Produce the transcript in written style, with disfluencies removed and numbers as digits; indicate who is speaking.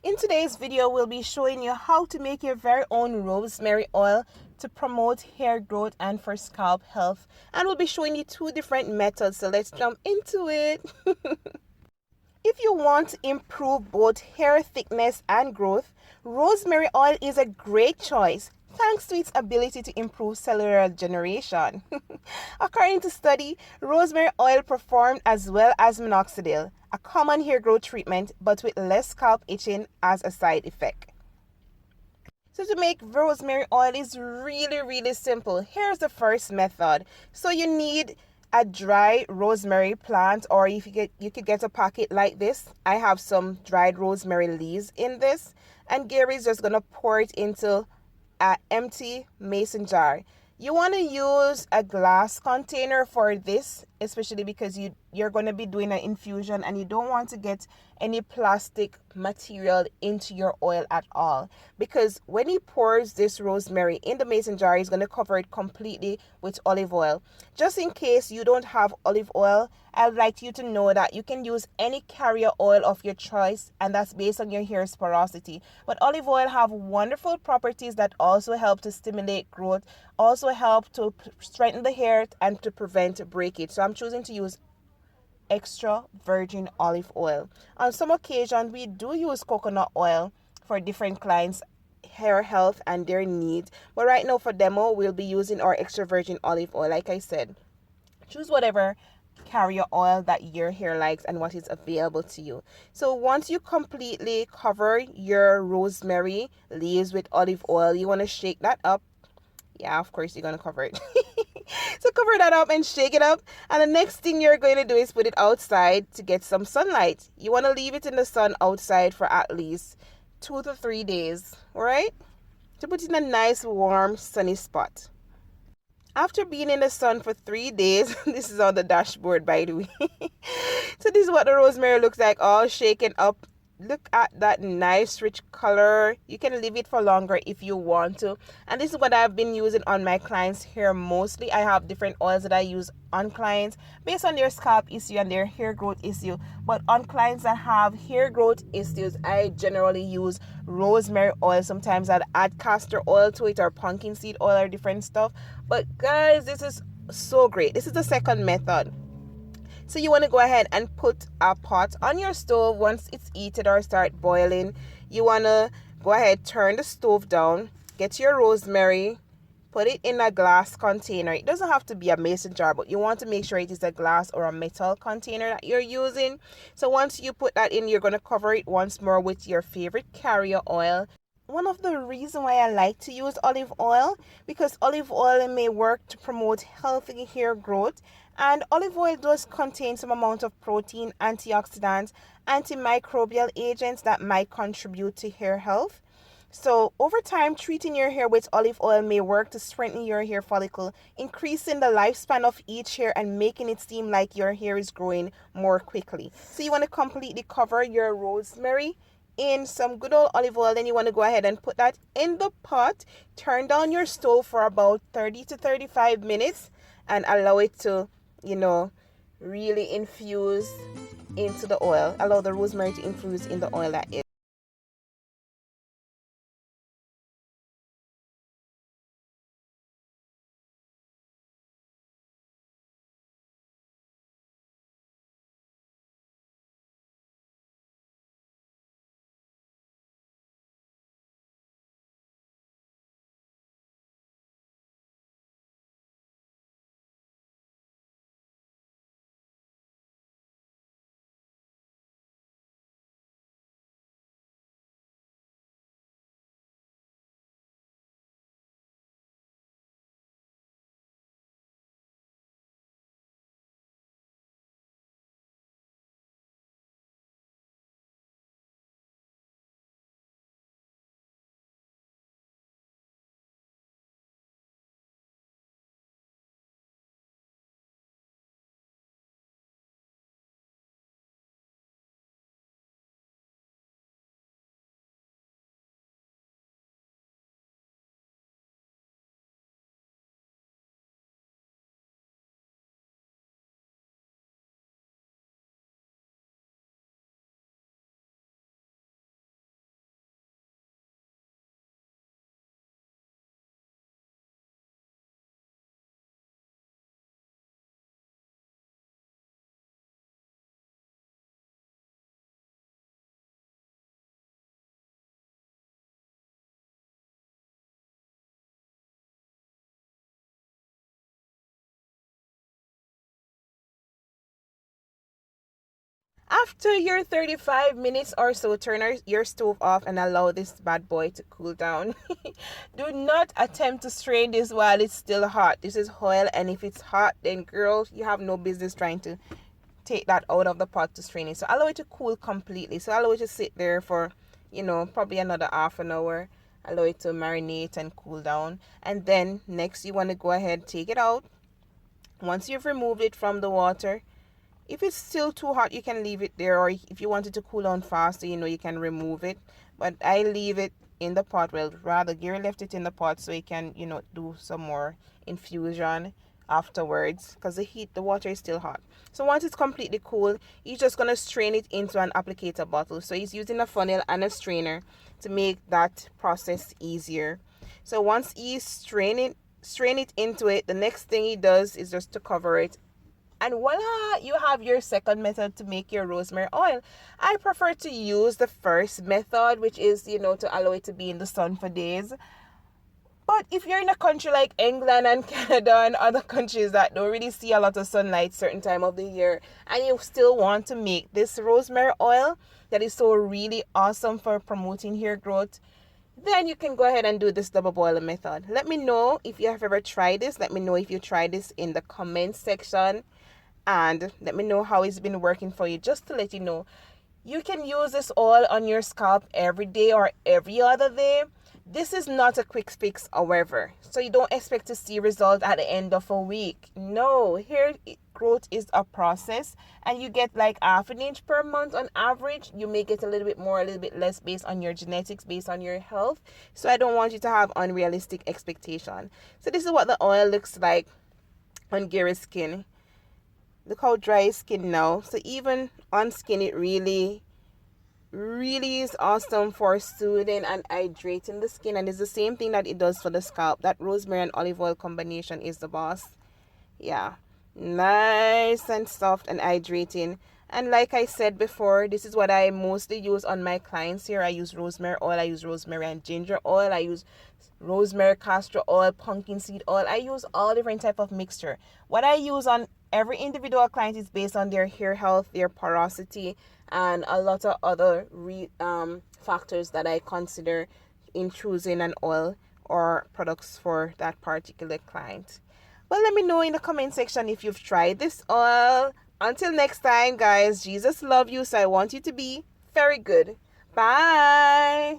Speaker 1: In today's video, we'll be showing you how to make your very own rosemary oil to promote hair growth and for scalp health. And we'll be showing you two different methods, so let's jump into it. If you want to improve both hair thickness and growth, rosemary oil is a great choice thanks to its ability to improve cellular regeneration. According to study, rosemary oil performed as well as minoxidil, a common hair growth treatment but with less scalp itching as a side effect. So to make rosemary oil is really simple. Here's the first method. So you need a dry rosemary plant, or if you could get a packet like this. I have some dried rosemary leaves in this, and Gary's just gonna pour it into an empty mason jar. You want to use a glass container for this, especially because you're going to be doing an infusion and you don't want to get any plastic material into your oil at all, because when he pours this rosemary in the mason jar, he's going to cover it completely with olive oil. Just in case you don't have olive oil, I'd like you to know that you can use any carrier oil of your choice, and that's based on your hair's porosity. But olive oil have wonderful properties that also help to stimulate growth, also help to strengthen the hair and to prevent breakage. So I'm choosing to use extra virgin olive oil. On some occasions, we do use coconut oil for different clients' hair health and their needs. But right now for demo, we'll be using our extra virgin olive oil. Like I said, choose whatever carrier oil that your hair likes and what is available to you. So once you completely cover your rosemary leaves with olive oil, you want to shake that up. Yeah, of course you're going to cover it. So cover that up and shake it up. And the next thing you're going to do is put it outside to get some sunlight. You want to leave it in the sun outside for at least 2 to 3 days. All right? To put it in a nice, warm, sunny spot. After being in the sun for 3 days, this is on the dashboard, by the way. So this is what the rosemary looks like, all shaken up. Look at that nice rich color. You can leave it for longer if you want to. And this is what I've been using on my clients' hair mostly. I have different oils that I use on clients based on their scalp issue and their hair growth issue. But on clients that have hair growth issues, I generally use rosemary oil. Sometimes I'll add castor oil to it, or pumpkin seed oil, or different stuff. But guys, this is so great. This is the second method. So you want to go ahead and put a pot on your stove. Once it's heated or start boiling, you want to go ahead, turn the stove down, get your rosemary, put it in a glass container. It doesn't have to be a mason jar, but you want to make sure it is a glass or a metal container that you're using. So once you put that in, you're going to cover it once more with your favorite carrier oil. One of the reasons why I like to use olive oil, because olive oil may work to promote healthy hair growth, and olive oil does contain some amount of protein, antioxidants, antimicrobial agents that might contribute to hair health. So over time, treating your hair with olive oil may work to strengthen your hair follicle, increasing the lifespan of each hair and making it seem like your hair is growing more quickly. So you want to completely cover your rosemary in some good old olive oil. Then you want to go ahead and put that in the pot, turn down your stove for about 30 to 35 minutes and allow it to, really infuse into the oil. Allow the rosemary to infuse in the oil that is. After your 35 minutes or so, turn your stove off and allow this bad boy to cool down. Do not attempt to strain this while it's still hot. This is oil, and if it's hot, then girl, you have no business trying to take that out of the pot to strain it. So allow it to cool completely. So allow it to sit there for, probably another half an hour. Allow it to marinate and cool down. And then next you want to go ahead, take it out. Once you've removed it from the water, if it's still too hot, you can leave it there, or if you want it to cool down faster, you can remove it. But I leave it in the pot. Well, rather, Gary left it in the pot so he can, do some more infusion afterwards, because the water is still hot. So once it's completely cool, he's just going to strain it into an applicator bottle. So he's using a funnel and a strainer to make that process easier. So once he strain it into it, the next thing he does is just to cover it. And voila, you have your second method to make your rosemary oil. I prefer to use the first method, which is, to allow it to be in the sun for days. But if you're in a country like England and Canada and other countries that don't really see a lot of sunlight certain time of the year, and you still want to make this rosemary oil that is so really awesome for promoting hair growth, then you can go ahead and do this double boiler method. Let me know if you have ever tried this. Let me know if you tried this in the comment section. And let me know how it's been working for you, just to let you know. You can use this oil on your scalp every day or every other day. This is not a quick fix, however. So you don't expect to see results at the end of a week. No, hair growth is a process, and you get like half an inch per month on average. You may get a little bit more, a little bit less based on your genetics, based on your health. So I don't want you to have unrealistic expectation. So this is what the oil looks like on Gary's skin. Look how dry his skin now. So even on skin, it really is awesome for soothing and hydrating the skin. And it's the same thing that it does for the scalp. That rosemary and olive oil combination is the boss. Yeah, nice and soft and hydrating. And like I said before, this is what I mostly use on my clients here. I use rosemary oil, I use rosemary and ginger oil, I use rosemary castor oil, pumpkin seed oil. I use all different type of mixture. What I use on every individual client is based on their hair health, their porosity, and a lot of other factors that I consider in choosing an oil or products for that particular client. Well, let me know in the comment section if you've tried this oil. Until next time, guys, Jesus loves you, so I want you to be very good. Bye.